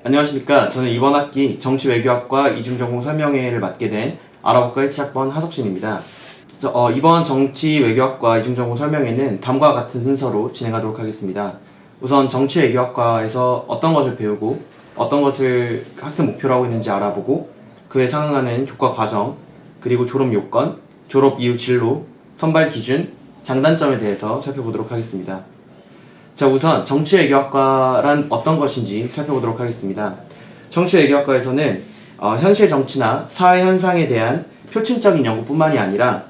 안녕하십니까. 저는 이번 학기 정치외교학과 이중전공 설명회를 맡게 된 아랍어과 1차학번 하석진입니다. 이번 정치외교학과 이중전공 설명회는 다음과 같은 순서로 진행하도록 하겠습니다. 우선 정치외교학과에서 어떤 것을 배우고 어떤 것을 학습 목표로 하고 있는지 알아보고 그에 상응하는 교과 과정, 그리고 졸업 요건, 졸업 이후 진로, 선발 기준, 장단점에 대해서 살펴보도록 하겠습니다. 자, 우선 정치외교학과란 어떤 것인지 살펴보도록 하겠습니다. 정치외교학과에서는 현실 정치나 사회 현상에 대한 표층적인 연구뿐만이 아니라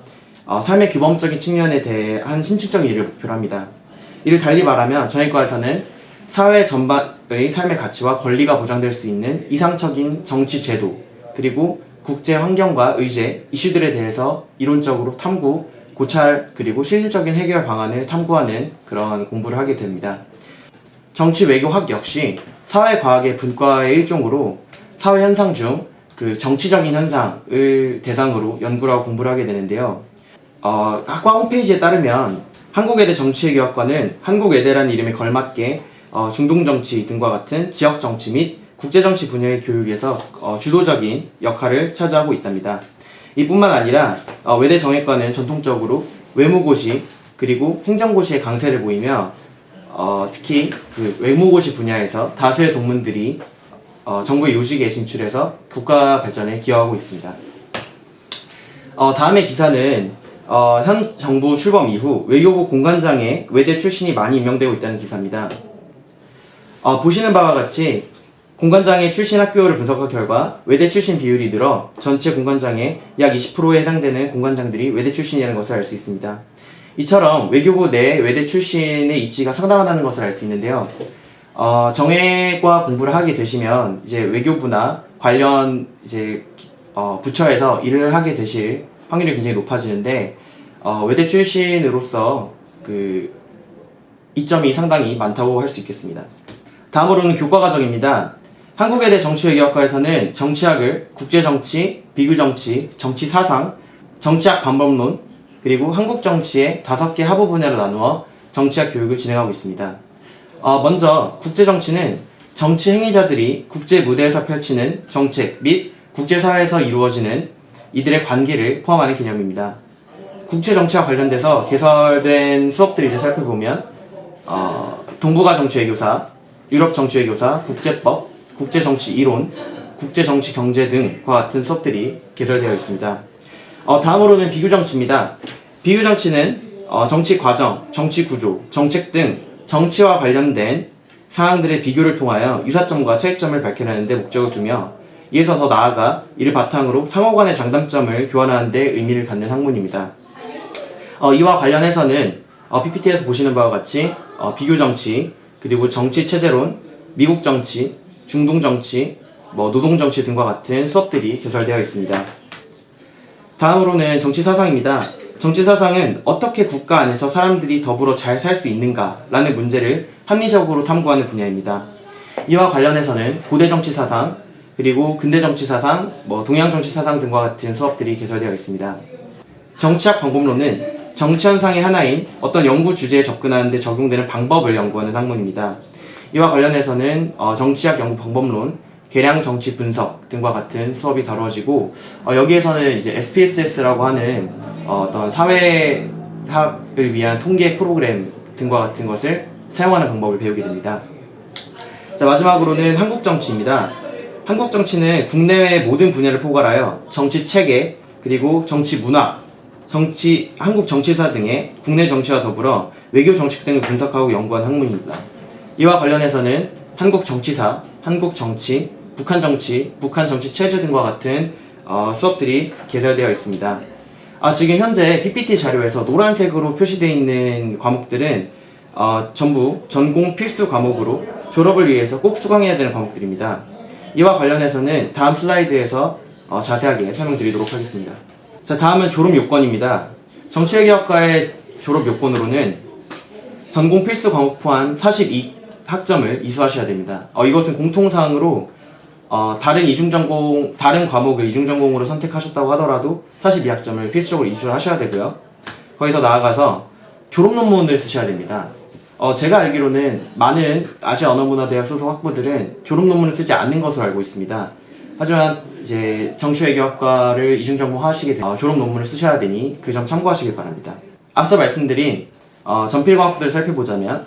삶의 규범적인 측면에 대한 심층적인 이해를 목표로 합니다. 이를 달리 말하면 저희과에서는 사회 전반의 삶의 가치와 권리가 보장될 수 있는 이상적인 정치 제도, 그리고 국제 환경과 의제, 이슈들에 대해서 이론적으로 탐구, 고찰, 그리고 실질적인 해결 방안을 탐구하는 그런 공부를 하게 됩니다. 정치외교학 역시 사회과학의 분과의 일종으로 사회 현상 중 그 정치적인 현상을 대상으로 연구를 하고 공부를 하게 되는데요. 학과 홈페이지에 따르면 한국외대 정치외교학과는 한국외대라는 이름에 걸맞게 중동정치 등과 같은 지역정치 및 국제정치 분야의 교육에서 주도적인 역할을 차지하고 있답니다. 이뿐만 아니라 외대 정외과는 전통적으로 외무고시 그리고 행정고시의 강세를 보이며 특히 그 외무고시 분야에서 다수의 동문들이 정부의 요직에 진출해서 국가 발전에 기여하고 있습니다. 다음의 기사는 현 정부 출범 이후 외교부 공관장에 외대 출신이 많이 임명되고 있다는 기사입니다. 보시는 바와 같이 공관장의 출신 학교를 분석한 결과 외대 출신 비율이 늘어 전체 공관장의 약 20%에 해당되는 공관장들이 외대 출신이라는 것을 알 수 있습니다. 이처럼 외교부 내에 외대 출신의 입지가 상당하다는 것을 알 수 있는데요. 정외과 공부를 하게 되시면 이제 외교부나 관련 이제 부처에서 일을 하게 되실 확률이 굉장히 높아지는데 외대 출신으로서 그 이점이 상당히 많다고 할 수 있겠습니다. 다음으로는 교과 과정입니다. 한국외대 정치외교학과에서는 정치학을 국제정치, 비교정치, 정치사상, 정치학 방법론, 그리고 한국정치의 5개 하부 분야로 나누어 정치학 교육을 진행하고 있습니다. 먼저 국제정치는 정치 행위자들이 국제 무대에서 펼치는 정책 및 국제사회에서 이루어지는 이들의 관계를 포함하는 개념입니다. 국제정치와 관련돼서 개설된 수업들을 이제 살펴보면 동북아 정치외교사, 유럽 정치외교사, 국제법, 국제정치 이론, 국제정치 경제 등과 같은 수업들이 개설되어 있습니다. 다음으로는 비교정치입니다. 비교정치는 정치 과정, 정치 구조, 정책 등 정치와 관련된 사항들의 비교를 통하여 유사점과 차이점을 밝혀내는 데 목적을 두며 이에서 더 나아가 이를 바탕으로 상호간의 장단점을 교환하는 데 의미를 갖는 학문입니다. 이와 관련해서는 PPT에서 보시는 바와 같이 비교정치, 그리고 정치체제론, 미국정치, 중동정치, 노동정치 등과 같은 수업들이 개설되어 있습니다. 다음으로는 정치사상입니다. 정치사상은 어떻게 국가 안에서 사람들이 더불어 잘 살 수 있는가라는 문제를 합리적으로 탐구하는 분야입니다. 이와 관련해서는 고대 정치사상, 그리고 근대 정치사상, 동양 정치사상 등과 같은 수업들이 개설되어 있습니다. 정치학 방법론은 정치 현상의 하나인 어떤 연구 주제에 접근하는 데 적용되는 방법을 연구하는 학문입니다. 이와 관련해서는 정치학 연구 방법론, 계량 정치 분석 등과 같은 수업이 다루어지고 여기에서는 이제 SPSS라고 하는 어떤 사회학을 위한 통계 프로그램 등과 같은 것을 사용하는 방법을 배우게 됩니다. 자, 마지막으로는 한국 정치입니다. 한국 정치는 국내외 모든 분야를 포괄하여 정치 체계, 그리고 정치 문화, 한국 정치사 등의 국내 정치와 더불어 외교 정책 등을 분석하고 연구한 학문입니다. 이와 관련해서는 한국 정치사, 한국 정치, 북한 정치, 북한 정치 체제 등과 같은 수업들이 개설되어 있습니다. 지금 현재 PPT 자료에서 노란색으로 표시되어 있는 과목들은 전부 전공 필수 과목으로 졸업을 위해서 꼭 수강해야 되는 과목들입니다. 이와 관련해서는 다음 슬라이드에서 자세하게 설명드리도록 하겠습니다. 자, 다음은 졸업 요건입니다. 정치외교학과의 졸업 요건으로는 전공 필수 과목 포함 42학점을 이수하셔야 됩니다. 이것은 공통사항으로 다른 과목을 이중전공으로 선택하셨다고 하더라도 42학점을 필수적으로 이수를 하셔야 되고요. 거의 더 나아가서 졸업 논문을 쓰셔야 됩니다. 제가 알기로는 많은 아시아 언어문화대학 소속 학부들은 졸업 논문을 쓰지 않는 것으로 알고 있습니다. 하지만 이제 정치외교학과를 이중전공하시게 되면 졸업 논문을 쓰셔야 되니 그 점 참고하시길 바랍니다. 앞서 말씀드린 전필과목들을 살펴보자면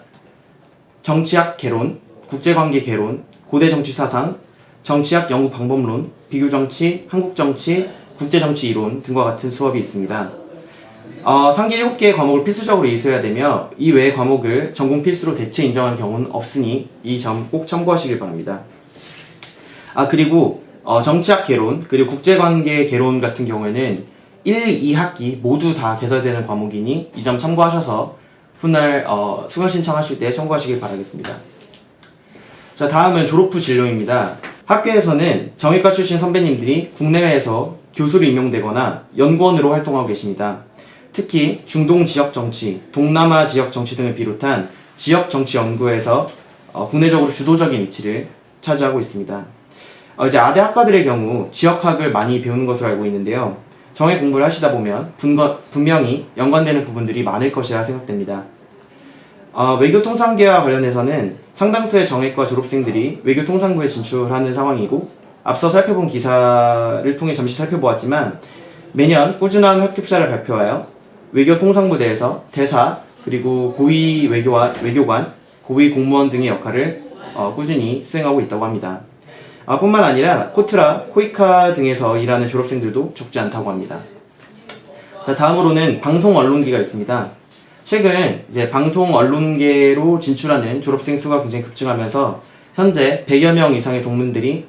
정치학 개론, 국제관계 개론, 고대 정치 사상, 정치학 연구 방법론, 비교정치, 한국정치, 국제정치 이론 등과 같은 수업이 있습니다. 상기 7개의 과목을 필수적으로 이수해야 되며 이 외의 과목을 전공 필수로 대체 인정하는 경우는 없으니 이 점 꼭 참고하시길 바랍니다. 그리고 정치학 개론 그리고 국제관계 개론 같은 경우에는 1, 2학기 모두 다 개설되는 과목이니 이 점 참고하셔서 훗날 수강 신청하실 때 참고하시길 바라겠습니다. 자, 다음은 졸업 후 진로입니다. 학교에서는 정외과 출신 선배님들이 국내외에서 교수로 임용되거나 연구원으로 활동하고 계십니다. 특히 중동 지역 정치, 동남아 지역 정치 등을 비롯한 지역 정치 연구에서 국내적으로 주도적인 위치를 차지하고 있습니다. 이제 아대 학과들의 경우 지역학을 많이 배우는 것으로 알고 있는데요. 정외 공부를 하시다 보면 분명히 연관되는 부분들이 많을 것이라 생각됩니다. 외교통상계와 관련해서는 상당수의 정외과 졸업생들이 외교통상부에 진출하는 상황이고 앞서 살펴본 기사를 통해 잠시 살펴보았지만 매년 꾸준한 합격자를 발표하여 외교통상부대에서 대사 그리고 고위 외교관, 고위 공무원 등의 역할을 꾸준히 수행하고 있다고 합니다. 뿐만 아니라 코트라, 코이카 등에서 일하는 졸업생들도 적지 않다고 합니다. 자, 다음으로는 방송 언론계가 있습니다. 최근 이제 방송 언론계로 진출하는 졸업생 수가 굉장히 급증하면서 현재 100여 명 이상의 동문들이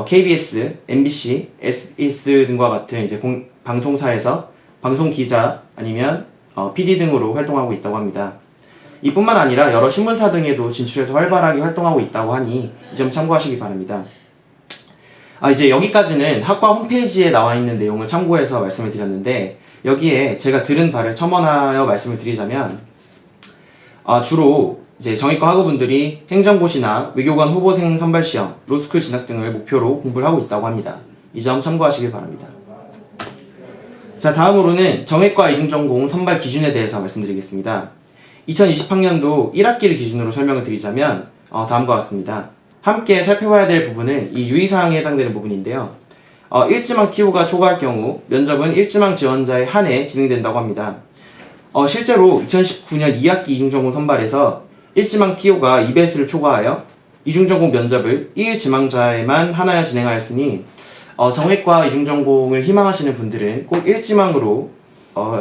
KBS, MBC, SBS 등과 같은 이제 방송사에서 방송 기자 아니면 PD 등으로 활동하고 있다고 합니다. 이뿐만 아니라 여러 신문사 등에도 진출해서 활발하게 활동하고 있다고 하니 이 점 참고하시기 바랍니다. 이제 여기까지는 학과 홈페이지에 나와 있는 내용을 참고해서 말씀을 드렸는데 여기에 제가 들은 바를 첨언하여 말씀을 드리자면 주로 이제 정외과 학우분들이 행정고시나 외교관 후보생 선발시험, 로스쿨 진학 등을 목표로 공부를 하고 있다고 합니다. 이 점 참고하시길 바랍니다. 자, 다음으로는 정외과 이중전공 선발 기준에 대해서 말씀드리겠습니다. 2020학년도 1학기를 기준으로 설명을 드리자면 다음과 같습니다. 함께 살펴봐야 될 부분은 이 유의사항에 해당되는 부분인데요. 1지망 TO가 초과할 경우 면접은 1지망 지원자에 한해 진행된다고 합니다. 실제로 2019년 2학기 이중전공 선발에서 1지망 TO가 2배수를 초과하여 이중전공 면접을 1지망자에만 하나여 진행하였으니 정외과 이중전공을 희망하시는 분들은 꼭 1지망으로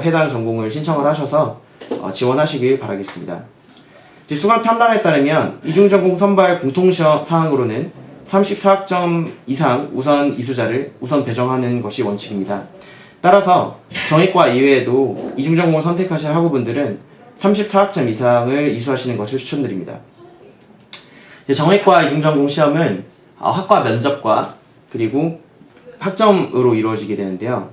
해당 전공을 신청을 하셔서 지원하시길 바라겠습니다. 수강 탐담에 따르면 이중전공 선발 공통시험 사항으로는 34학점 이상 우선 이수자를 우선 배정하는 것이 원칙입니다. 따라서 정외과 이외에도 이중전공을 선택하실 학우분들은 34학점 이상을 이수하시는 것을 추천드립니다. 정외과 이중전공 시험은 학과 면접과 그리고 학점으로 이루어지게 되는데요.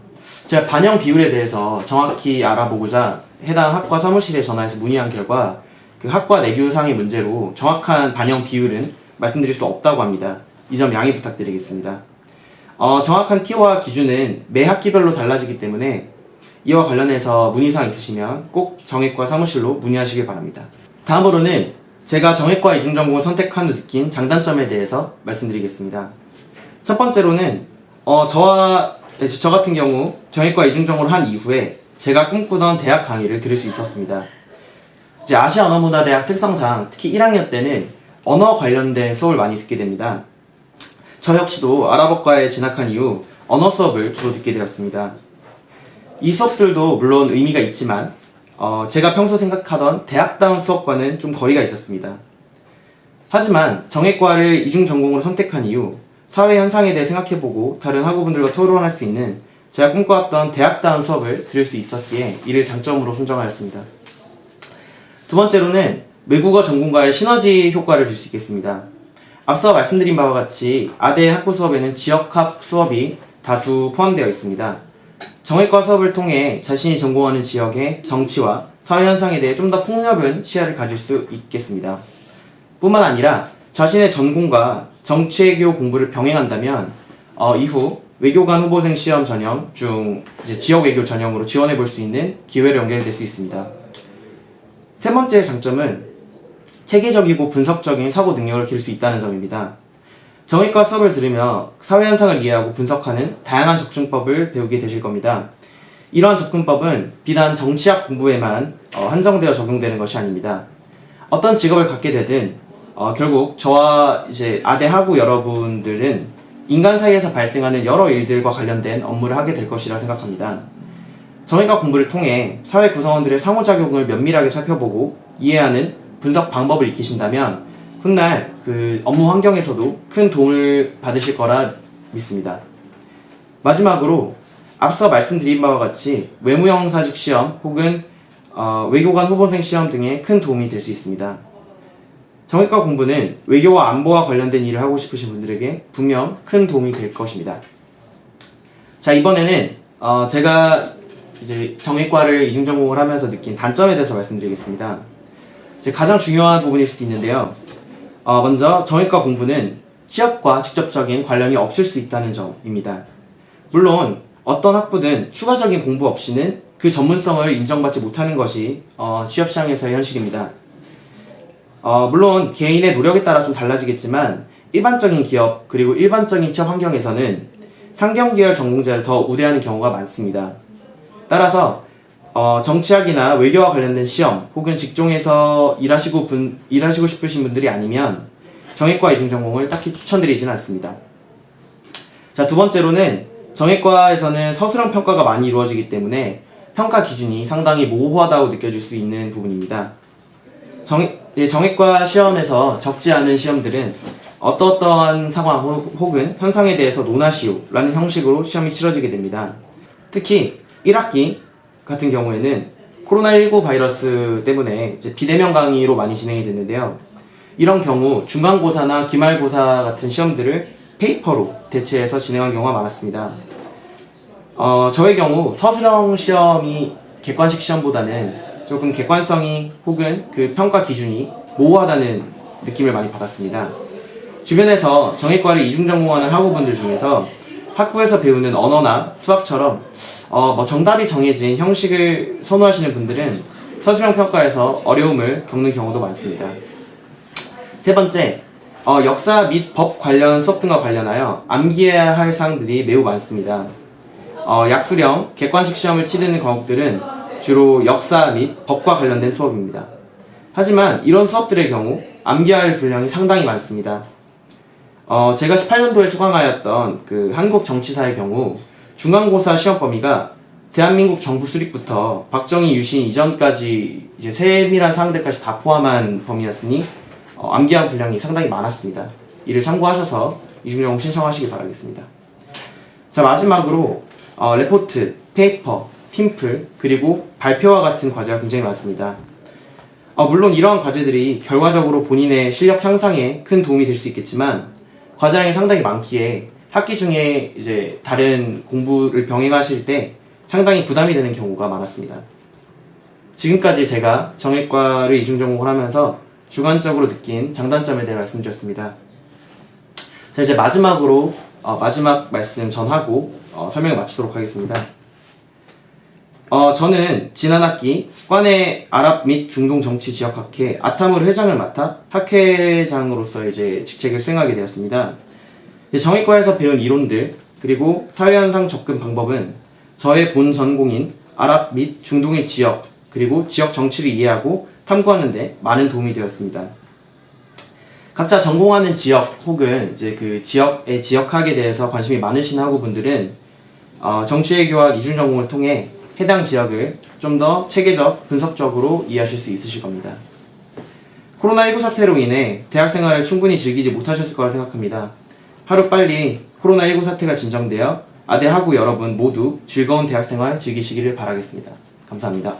제가 반영 비율에 대해서 정확히 알아보고자 해당 학과 사무실에 전화해서 문의한 결과 그 학과 내규상의 문제로 정확한 반영 비율은 말씀드릴 수 없다고 합니다. 이 점 양해 부탁드리겠습니다. 정확한 TO와 기준은 매 학기별로 달라지기 때문에 이와 관련해서 문의사항 있으시면 꼭 정외과 사무실로 문의하시길 바랍니다. 다음으로는 제가 정외과 이중전공을 선택한 후 느낀 장단점에 대해서 말씀드리겠습니다. 첫 번째로는 저 같은 경우 정외과 이중전공을 한 이후에 제가 꿈꾸던 대학 강의를 들을 수 있었습니다. 이제 아시아 언어문화대학 특성상 특히 1학년 때는 언어 관련된 수업을 많이 듣게 됩니다. 저 역시도 아랍어과에 진학한 이후 언어 수업을 주로 듣게 되었습니다. 이 수업들도 물론 의미가 있지만 제가 평소 생각하던 대학다운 수업과는 좀 거리가 있었습니다. 하지만 정외과를 이중전공으로 선택한 이후 사회 현상에 대해 생각해보고 다른 학우분들과 토론할 수 있는 제가 꿈꿔왔던 대학다운 수업을 들을 수 있었기에 이를 장점으로 선정하였습니다. 두 번째로는 외국어 전공과의 시너지 효과를 줄 수 있겠습니다. 앞서 말씀드린 바와 같이 아대 학부 수업에는 지역학 수업이 다수 포함되어 있습니다. 정외과 수업을 통해 자신이 전공하는 지역의 정치와 사회 현상에 대해 좀 더 폭넓은 시야를 가질 수 있겠습니다. 뿐만 아니라 자신의 전공과 정치외교 공부를 병행한다면 이후 외교관 후보생 시험 전형 중 지역외교 전형으로 지원해 볼 수 있는 기회로 연결될 수 있습니다. 세 번째 장점은 체계적이고 분석적인 사고 능력을 기를 수 있다는 점입니다. 정형외과 수업을 들으며 사회현상을 이해하고 분석하는 다양한 접근법을 배우게 되실 겁니다. 이러한 접근법은 비단 정치학 공부에만 한정되어 적용되는 것이 아닙니다. 어떤 직업을 갖게 되든 결국 저와 이제 아대하고 여러분들은 인간 사이에서 발생하는 여러 일들과 관련된 업무를 하게 될 것이라 생각합니다. 정형외과 공부를 통해 사회 구성원들의 상호작용을 면밀하게 살펴보고 이해하는 분석 방법을 익히신다면 훗날 그 업무 환경에서도 큰 도움을 받으실 거라 믿습니다. 마지막으로 앞서 말씀드린 바와 같이 외무형사직 시험 혹은 외교관 후보생 시험 등에 큰 도움이 될 수 있습니다. 정형외과 공부는 외교와 안보와 관련된 일을 하고 싶으신 분들에게 분명 큰 도움이 될 것입니다. 자, 이번에는 제가 이제 정형외과를 이중전공을 하면서 느낀 단점에 대해서 말씀드리겠습니다. 이제 가장 중요한 부분일 수도 있는데요. 먼저 정형외과 공부는 취업과 직접적인 관련이 없을 수 있다는 점입니다. 물론 어떤 학부든 추가적인 공부 없이는 그 전문성을 인정받지 못하는 것이 취업시장에서의 현실입니다. 물론 개인의 노력에 따라 좀 달라지겠지만 일반적인 기업 그리고 일반적인 취업 환경에서는 상경계열 전공자를 더 우대하는 경우가 많습니다. 따라서 정치학이나 외교와 관련된 시험 혹은 직종에서 일하시고 싶으신 분들이 아니면 정형외과 이중전공을 딱히 추천드리지는 않습니다. 자, 두 번째로는 정형외과에서는 서술형 평가가 많이 이루어지기 때문에 평가 기준이 상당히 모호하다고 느껴질 수 있는 부분입니다. 정형외과 시험에서 적지 않은 시험들은 어떠한 상황 혹은 현상에 대해서 논하시오라는 형식으로 시험이 치러지게 됩니다. 특히 1학기 같은 경우에는 코로나19 바이러스 때문에 이제 비대면 강의로 많이 진행이 됐는데요. 이런 경우 중간고사나 기말고사 같은 시험들을 페이퍼로 대체해서 진행한 경우가 많았습니다. 저의 경우 서술형 시험이 객관식 시험보다는 조금 객관성이 혹은 그 평가 기준이 모호하다는 느낌을 많이 받았습니다. 주변에서 정형외과를 이중전공하는 학우분들 중에서 학부에서 배우는 언어나 수학처럼 정답이 정해진 형식을 선호하시는 분들은 서술형 평가에서 어려움을 겪는 경우도 많습니다. 세 번째, 역사 및 법 관련 수업 등과 관련하여 암기해야 할 사항들이 매우 많습니다. 약수령, 객관식 시험을 치르는 과목들은 주로 역사 및 법과 관련된 수업입니다. 하지만 이런 수업들의 경우 암기할 분량이 상당히 많습니다. 제가 18년도에 수강하였던 그 한국정치사의 경우 중간고사 시험 범위가 대한민국 정부 수립부터 박정희 유신 이전까지 이제 세밀한 사항들까지 다 포함한 범위였으니 암기할 분량이 상당히 많았습니다. 이를 참고하셔서 이중전공 신청하시기 바라겠습니다. 자, 마지막으로 레포트, 페이퍼, 팀플, 그리고 발표와 같은 과제가 굉장히 많습니다. 물론 이러한 과제들이 결과적으로 본인의 실력 향상에 큰 도움이 될 수 있겠지만 과제량이 상당히 많기에 학기 중에 이제 다른 공부를 병행하실 때 상당히 부담이 되는 경우가 많았습니다. 지금까지 제가 정형외과를 이중전공을 하면서 주관적으로 느낀 장단점에 대해 말씀드렸습니다. 자, 이제 마지막으로 마지막 말씀 전하고 설명을 마치도록 하겠습니다. 저는 지난 학기 관내 아랍 및 중동 정치 지역학회 아타무르 회장을 맡아 학회장으로서 이제 직책을 수행하게 되었습니다. 정형외과에서 배운 이론들 그리고 사회현상 접근 방법은 저의 본 전공인 아랍 및 중동의 지역 그리고 지역 정치를 이해하고 탐구하는 데 많은 도움이 되었습니다. 각자 전공하는 지역 혹은 이제 그 지역의 지역학에 대해서 관심이 많으신 학우분들은 정치외교와 이중전공을 통해 해당 지역을 좀 더 체계적, 분석적으로 이해하실 수 있으실 겁니다. 코로나19 사태로 인해 대학생활을 충분히 즐기지 못하셨을 거라 생각합니다. 하루빨리 코로나19 사태가 진정되어 아대하고 여러분 모두 즐거운 대학생활 즐기시기를 바라겠습니다. 감사합니다.